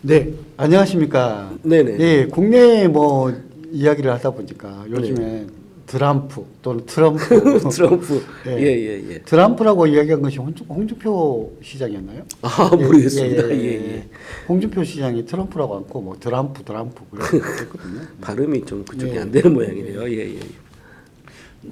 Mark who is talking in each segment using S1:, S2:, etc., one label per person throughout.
S1: 네, 안녕하십니까.
S2: 네네.
S1: 예, 국내 뭐 이야기를 하다 보니까 요즘에 트럼프 또는 트럼프,
S2: 트럼프.
S1: 예.
S2: 예.
S1: 트럼프라고 이야기한 것이 홍준표 시장이었나요?
S2: 아, 모르겠습니다. 예.
S1: 홍준표 시장이 트럼프라고 않고 뭐 트럼프 그랬거든요.
S2: 발음이 좀 그쪽이
S1: 예.
S2: 안 되는 모양이네요. 예.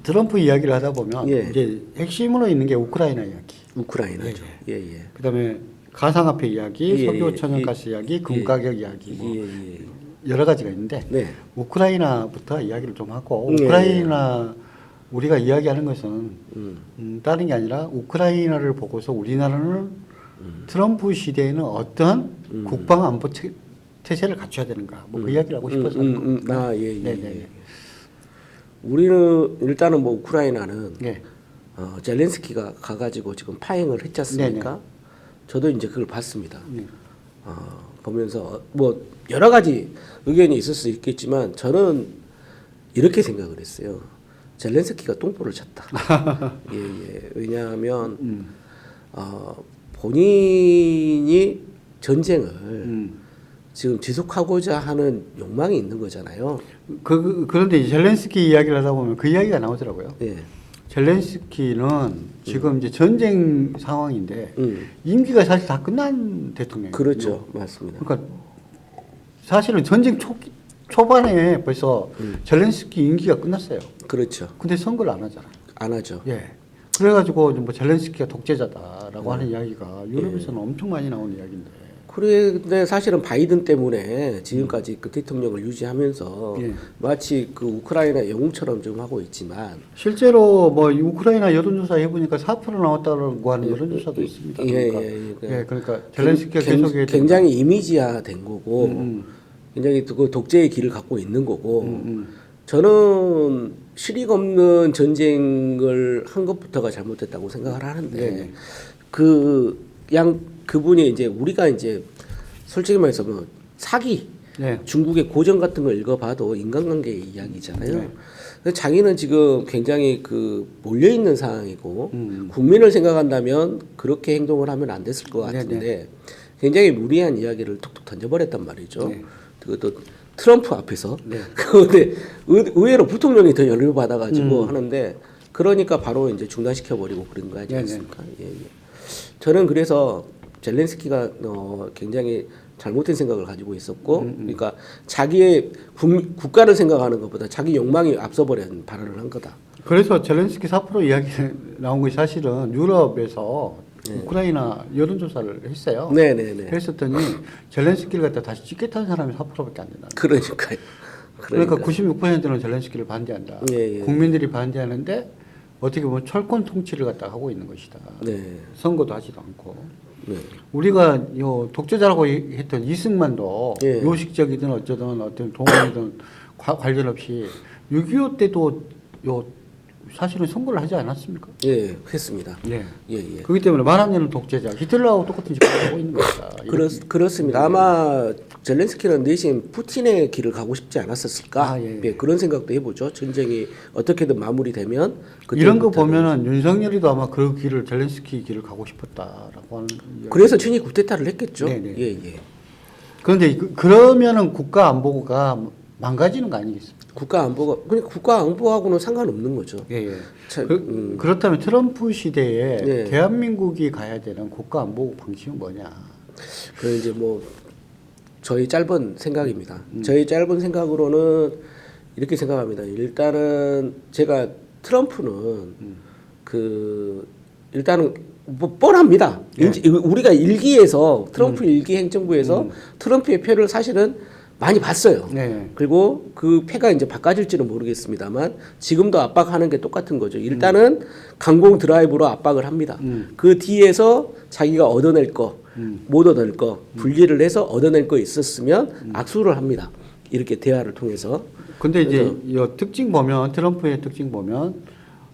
S1: 트럼프 이야기를 하다 보면
S2: 예.
S1: 이제 핵심으로 있는 게 우크라이나 이야기.
S2: 우크라이나죠. 예.
S1: 그다음에 가상화폐 이야기,
S2: 예,
S1: 석유
S2: 예,
S1: 천연가스 이야기, 금 가격 이야기 뭐
S2: 예.
S1: 여러 가지가 있는데
S2: 네.
S1: 우크라이나부터 이야기를 좀 하고
S2: 네.
S1: 우크라이나 우리가 이야기하는 것은 다른 게 아니라 우크라이나를 보고서 우리나라는 트럼프 시대에는 어떤 국방 안보 태세를 갖춰야 되는가 뭐 그 이야기를 하고 싶어서 하는 겁니다.
S2: 예.
S1: 네네.
S2: 우리는 일단은 뭐 우크라이나는
S1: 네.
S2: 젤렌스키가 가가지고 지금 파행을 했지 않습니까?
S1: 네네.
S2: 저도 이제 그걸 봤습니다.
S1: 네.
S2: 보면서 뭐 여러 가지 의견이 있을 수 있겠지만 저는 이렇게 생각을 했어요. 젤렌스키가 똥볼을 쳤다. 예. 왜냐하면 본인이 전쟁을 지금 지속하고자 하는 욕망이 있는 거잖아요.
S1: 그런데 이제 젤렌스키 이야기를 하다 보면 그 이야기가 나오더라고요.
S2: 예.
S1: 젤렌스키는 지금 이제 전쟁 상황인데 임기가 사실 다 끝난 대통령이에요.
S2: 그렇죠. 맞습니다.
S1: 그러니까 사실은 전쟁 초반에 벌써 젤렌스키 임기가 끝났어요.
S2: 그렇죠.
S1: 근데 선거를 안 하잖아요.
S2: 안 하죠.
S1: 예. 그래가지고 뭐 젤렌스키가 독재자다라고 하는 이야기가 유럽에서는 엄청 많이 나오는 이야기인데.
S2: 그런데 사실은 바이든 때문에 지금까지 그 대통령을 유지하면서
S1: 예.
S2: 마치 그 우크라이나 영웅처럼 좀 하고 있지만
S1: 실제로 뭐 우크라이나 여론조사 해보니까 4% 나왔다고 하는 여론조사도 있습니다. 그러니까 젤렌스키가 계속
S2: 굉장히 이미지화된 거고 굉장히 그 독재의 길을 갖고 있는 거고 저는 실익 없는 전쟁을 한 것부터가 잘못됐다고 생각을 하는데 그분이 이제 우리가 이제 솔직히 말해서 뭐 사기 중국의 고전 같은 걸 읽어봐도 인간관계의 이야기잖아요. 그래서 자기는 지금 굉장히 그 몰려 있는 상황이고 국민을 생각한다면 그렇게 행동을 하면 안 됐을 것 같은데 굉장히 무리한 이야기를 툭툭 던져버렸단 말이죠. 그것도 트럼프 앞에서. 그런데 의외로 부통령이 더 연락을 받아가지고 하는데 그러니까 바로 이제 중단시켜버리고 그런 거 하지 않습니까? 예. 저는 그래서 젤렌스키가 굉장히 잘못된 생각을 가지고 있었고, 그러니까 자기의 국가를 생각하는 것보다 자기 욕망이 앞서버린 발언을 한 거다.
S1: 그래서 젤렌스키 4% 이야기 나온 것이 사실은 유럽에서 우크라이나 여론조사를 했어요.
S2: 네네네.
S1: 했었더니 젤렌스키를 갖다 다시 찍겠다는 사람이 4%밖에 안 된다.
S2: 그러니까요.
S1: 그러니까 96%는 젤렌스키를 반대한다.
S2: 예.
S1: 국민들이 반대하는데 어떻게 보면 철권 통치를 갖다 하고 있는 것이다.
S2: 네.
S1: 선거도 하지도 않고.
S2: 네.
S1: 우리가 요 독재자라고 했던 이승만도
S2: 예.
S1: 요식적이든 어쩌든 어떤 동원이든 관련 없이 6.25 때도 요 사실은 선거를 하지 않았습니까?
S2: 예, 했습니다.
S1: 예.
S2: 예.
S1: 그렇기 때문에 말 안 되는 독재자 히틀러하고 똑같은 짓을 하고 있는 것이다.
S2: 그렇습니다. 아마 젤렌스키는 내심 푸틴의 길을 가고 싶지 않았었을까? 그런 생각도 해보죠. 전쟁이 어떻게든 마무리되면
S1: 이런 거 보면은 윤석열이도 아마 그 길을 젤렌스키 길을 가고 싶었다라고 하는.
S2: 그래서 친이 쿠데타를 했겠죠.
S1: 네네.
S2: 예.
S1: 그런데 그러면은 국가 안보가 망가지는 거 아니겠습니까?
S2: 국가 안보하고는 상관없는 거죠.
S1: 예. 그렇다면 트럼프 시대에 대한민국이 가야 되는 국가 안보 방식은 뭐냐?
S2: 그 이제 뭐 저희 짧은 생각입니다. 저희 짧은 생각으로는 이렇게 생각합니다. 일단은 제가 트럼프는 일단은 뭐 뻔합니다. 우리가 일기에서 트럼프 일기 행정부에서 트럼프의 표를 사실은 많이 봤어요. 그리고 그 패가 이제 바꿔질지는 모르겠습니다만 지금도 압박하는 게 똑같은 거죠. 일단은 강공 드라이브로 압박을 합니다. 그 뒤에서 자기가 얻어낼 거, 못 얻어낼 거, 분리를 해서 얻어낼 거 있었으면 악수를 합니다. 이렇게 대화를 통해서.
S1: 근데 이제 이 특징 보면 트럼프의 특징 보면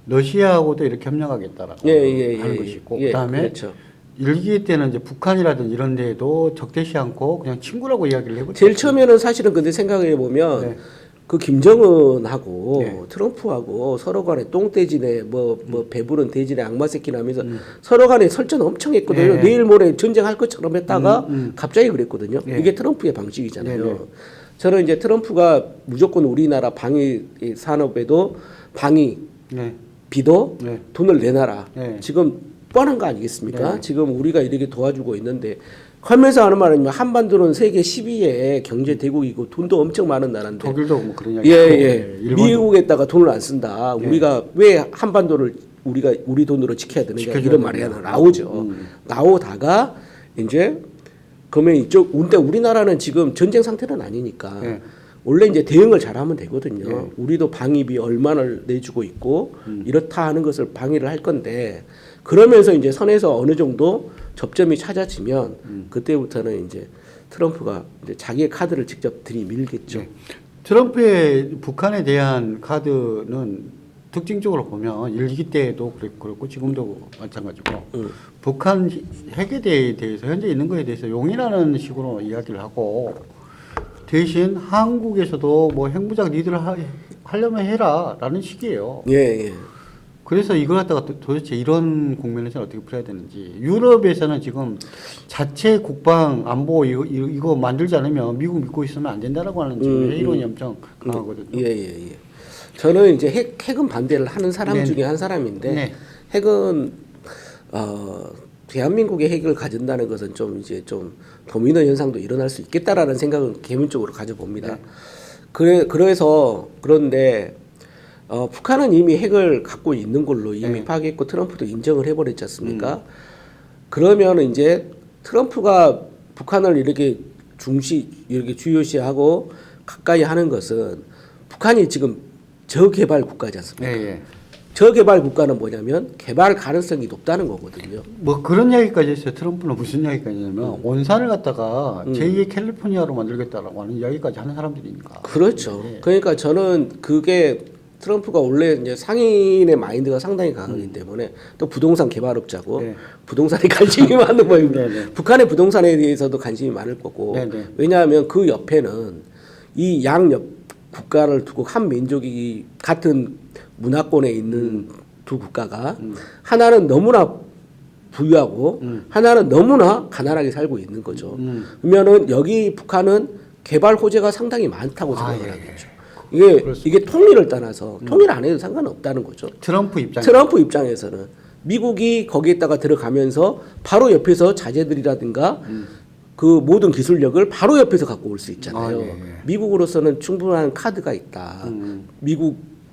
S1: 러시아하고도 이렇게 협력하겠다라고 하는 것이 있고 그다음에
S2: 그렇죠.
S1: 일기 때는 이제 북한이라든 이런 데에도 적대시 않고 그냥 친구라고 이야기를 해버렸어요.
S2: 제일 처음에는 사실은 근데 생각해 보면 그 김정은하고
S1: 네.
S2: 트럼프하고 서로 간에 똥돼지네 뭐 배부른 돼지네 악마 새끼네 하면서 서로 간에 설전 엄청 했거든요.
S1: 네.
S2: 내일 모레 전쟁할 것처럼 했다가 갑자기 그랬거든요.
S1: 네.
S2: 이게 트럼프의 방식이잖아요.
S1: 네, 네.
S2: 저는 이제 트럼프가 무조건 우리나라 방위 산업에도 방위
S1: 네.
S2: 비도
S1: 네.
S2: 돈을 내놔라.
S1: 네.
S2: 지금 뻔한 거 아니겠습니까?
S1: 네.
S2: 지금 우리가 이렇게 도와주고 있는데 하면서 하는 말은 한반도는 세계 10위의 경제 대국이고 돈도 엄청 많은 나라인데
S1: 독일도 뭐 그런 이야기.
S2: 예.
S1: 일본도.
S2: 미국에다가 돈을 안 쓴다.
S1: 네.
S2: 우리가 왜 한반도를 우리 돈으로 지켜야 되느냐
S1: 지켜줘야
S2: 이런 말이
S1: 되느냐.
S2: 하나 나오죠. 나오다가 이제 그러면 이쪽 근데 우리나라는 지금 전쟁 상태는 아니니까
S1: 네.
S2: 원래 이제 대응을 잘하면 되거든요.
S1: 네.
S2: 우리도 방위비 얼마를 내주고 있고 이렇다 하는 것을 방위를 할 건데 그러면서 이제 선에서 어느 정도 접점이 찾아지면 그때부터는 이제 트럼프가 이제 자기의 카드를 직접 들이밀겠죠.
S1: 네. 트럼프의 북한에 대한 카드는 특징적으로 보면 일기 때도 그렇고 지금도 마찬가지고 북한 핵에 대해서 현재 있는 거에 대해서 용인하는 식으로 이야기를 하고 대신 한국에서도 뭐 핵무장 니들 하려면 해라라는 식이에요.
S2: 예.
S1: 그래서 이걸 갖다가 도대체 이런 국면에서는 어떻게 풀어야 되는지. 유럽에서는 지금 자체 국방 안보 이거 만들지 않으면 미국 믿고 있으면 안 된다라고 하는 지금 회의론이 엄청 강하거든요.
S2: 예. 저는 이제 핵은 반대를 하는 사람
S1: 네.
S2: 중에 한 사람인데
S1: 네.
S2: 핵은 대한민국의 핵을 가진다는 것은 좀 이제 좀 도미노 현상도 일어날 수 있겠다라는 생각은 개인적으로 가져봅니다.
S1: 네.
S2: 그런데 북한은 이미 핵을 갖고 있는 걸로 이미
S1: 네.
S2: 파악했고 트럼프도 인정을 해버렸지 않습니까? 그러면 이제 트럼프가 북한을 이렇게 주요시하고 가까이 하는 것은 북한이 지금 저개발 국가지 않습니까?
S1: 예.
S2: 저개발 국가는 뭐냐면 개발 가능성이 높다는 거거든요.
S1: 뭐 그런 이야기까지 했어요. 트럼프는 무슨 이야기까지 했냐면 원산을 갖다가 제2의 캘리포니아로 만들겠다라고 하는 이야기까지 하는 사람들이니까.
S2: 그렇죠.
S1: 네.
S2: 그러니까 저는 그게 트럼프가 원래 이제 상인의 마인드가 상당히 강하기 때문에 또 부동산 개발업자고
S1: 네.
S2: 부동산에 관심이 많은 모입니다.
S1: 네.
S2: 북한의 부동산에 대해서도 관심이 많을 거고
S1: 네.
S2: 왜냐하면 그 옆에는 이 양옆 국가를 두고 한 민족이 같은 문화권에 있는 두 국가가 하나는 너무나 부유하고 하나는 너무나 가난하게 살고 있는 거죠. 그러면은 여기 북한은 개발 호재가 상당히 많다고 생각을 하는 거죠. 이게 통일을 떠나서 통일 안 해도 상관없다는 거죠.
S1: 트럼프
S2: 입장에서는 미국이 거기에다가 들어가면서 바로 옆에서 자재들이라든가 그 모든 기술력을 바로 옆에서 갖고 올 수 있잖아요. 미국으로서는 충분한 카드가 있다.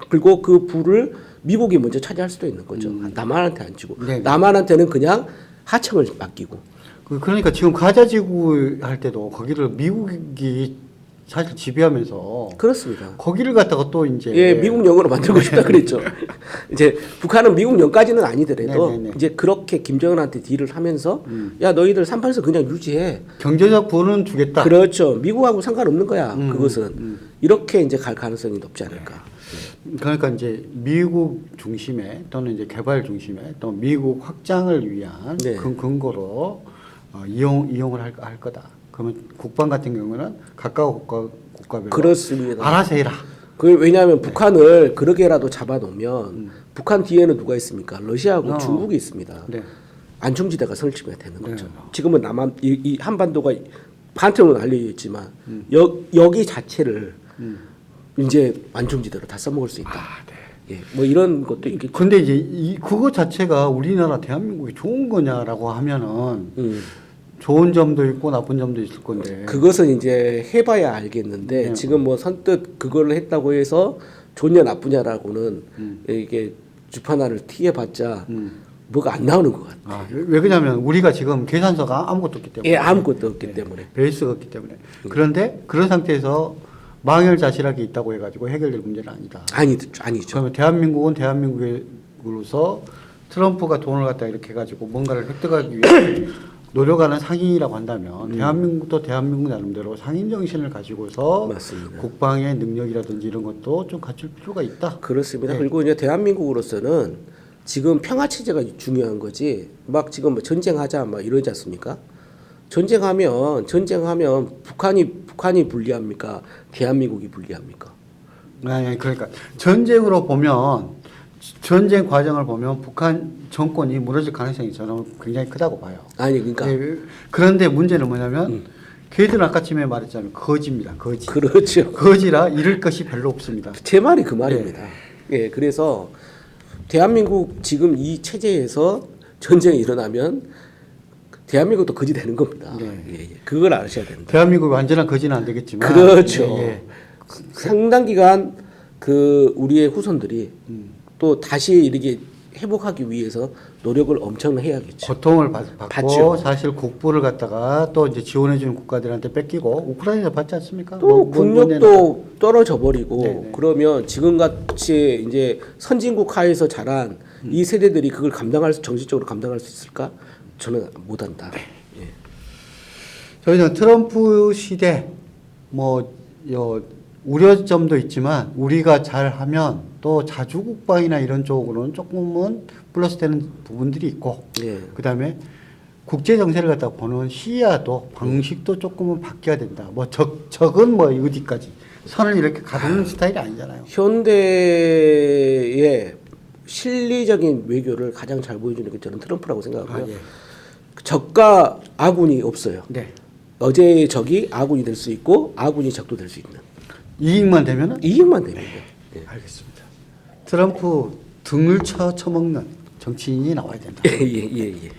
S2: 그리고 그 부를 미국이 먼저 차지할 수도 있는 거죠. 남한한테 안 주고 남한한테는 그냥 하청을 맡기고.
S1: 그러니까 지금 가자지구 할 때도 거기를 미국이 사실 지배하면서
S2: 그렇습니다.
S1: 거기를 갖다가 또 이제
S2: 미국령으로 만들고 싶다 그랬죠. 이제 북한은 미국령까지는 아니더라도
S1: 네네네.
S2: 이제 그렇게 김정은한테 딜을 하면서 야 너희들 3·8선 그냥 유지해.
S1: 경제적 부는 주겠다.
S2: 그렇죠. 미국하고 상관없는 거야. 그것은 이렇게 이제 갈 가능성이 높지 않을까.
S1: 그러니까 이제 미국 중심의 또는 이제 개발 중심의 또 미국 확장을 위한
S2: 네.
S1: 근거로 이용을 할 거다. 그러면 국방 같은 경우는 각각 국가별로
S2: 그렇습니다.
S1: 알아서 해라.
S2: 왜냐하면 북한을 그렇게라도 잡아놓으면 북한 뒤에는 누가 있습니까? 러시아하고 중국이 있습니다.
S1: 네.
S2: 안중지대가 설치가 되는 거죠. 지금은 이 한반도가 반쯤은 알려져 있지만 여기 자체를 이제 안중지대로 다 써먹을 수 있다. 뭐 이런 것도 있겠죠.
S1: 근데 이제 그거 자체가 우리나라 대한민국이 좋은 거냐라고 하면은 좋은 점도 있고 나쁜 점도 있을 건데.
S2: 그것은 이제 해봐야 알겠는데 지금 뭐 선뜻 그걸 했다고 해서 좋냐 나쁘냐라고는 이게 주판화를 튀어봤자 뭐가 안 나오는 것 같아요.
S1: 왜 그러냐면 우리가 지금 계산서가 아무것도 없기 때문에.
S2: 아무것도 없기 때문에.
S1: 베이스가 없기 때문에. 그런데 그런 상태에서 망연자실하게 있다고 해가지고 해결될 문제는 아니다.
S2: 아니죠.
S1: 그러면 대한민국은 대한민국으로서 트럼프가 돈을 갖다 이렇게 해가지고 뭔가를 획득하기 위해 노력하는 상인이라고 한다면 대한민국도 대한민국 나름대로 상인 정신을 가지고서
S2: 맞습니다.
S1: 국방의 능력이라든지 이런 것도 좀 갖출 필요가 있다.
S2: 그렇습니다. 그리고 이제 대한민국으로서는 지금 평화 체제가 중요한 거지. 막 지금 뭐 전쟁하자 막 이러지 않습니까? 전쟁하면 북한이 불리합니까? 대한민국이 불리합니까?
S1: 아니, 그러니까 전쟁으로 보면 전쟁 과정을 보면 북한 정권이 무너질 가능성이 저는 굉장히 크다고 봐요.
S2: 아니 그러니까
S1: 네, 그런데 문제는 뭐냐면 걔들은 아까쯤에 말했잖아요. 거지입니다. 거지.
S2: 그렇죠.
S1: 거지라 잃을 것이 별로 없습니다.
S2: 제 말이 그 말입니다. 예, 그래서 대한민국 지금 이 체제에서 전쟁이 일어나면 대한민국도 거지 되는 겁니다.
S1: 네.
S2: 예, 예. 그걸 아셔야 됩니다.
S1: 대한민국이 완전한 거지는 안 되겠지만
S2: 그렇죠.
S1: 예, 예.
S2: 상당 기간 그 우리의 후손들이 또 다시 이렇게 회복하기 위해서 노력을 엄청 해야겠죠.
S1: 고통을 받고
S2: 받죠.
S1: 사실 국부를 갖다가 또 이제 지원해주는 국가들한테 뺏기고 우크라이나 받지 않습니까?
S2: 또 국력도 떨어져 버리고
S1: 네네.
S2: 그러면 지금 같이 이제 선진국 하에서 자란 이 세대들이 그걸 정신적으로 감당할 수 있을까? 저는 못한다. 예.
S1: 저희는 트럼프 시대 우려점도 있지만 우리가 잘하면 또 자주국방이나 이런 쪽으로는 조금은 플러스되는 부분들이 있고
S2: 예.
S1: 그다음에 국제 정세를 갖다 보는 시야도 방식도 조금은 바뀌어야 된다. 적은 어디까지 선을 이렇게 가르는 스타일이 아니잖아요.
S2: 현대의 실리적인 외교를 가장 잘 보여주는 게 저는 트럼프라고 생각하고요.
S1: 예.
S2: 적과 아군이 없어요.
S1: 네.
S2: 어제의 적이 아군이 될 수 있고 아군이 적도 될 수 있는
S1: 이익만 되면은
S2: 이익만 되면 돼요. 예.
S1: 알겠습니다. 트럼프 등을 쳐먹는 정치인이 나와야 된다.
S2: 예, 예, 예.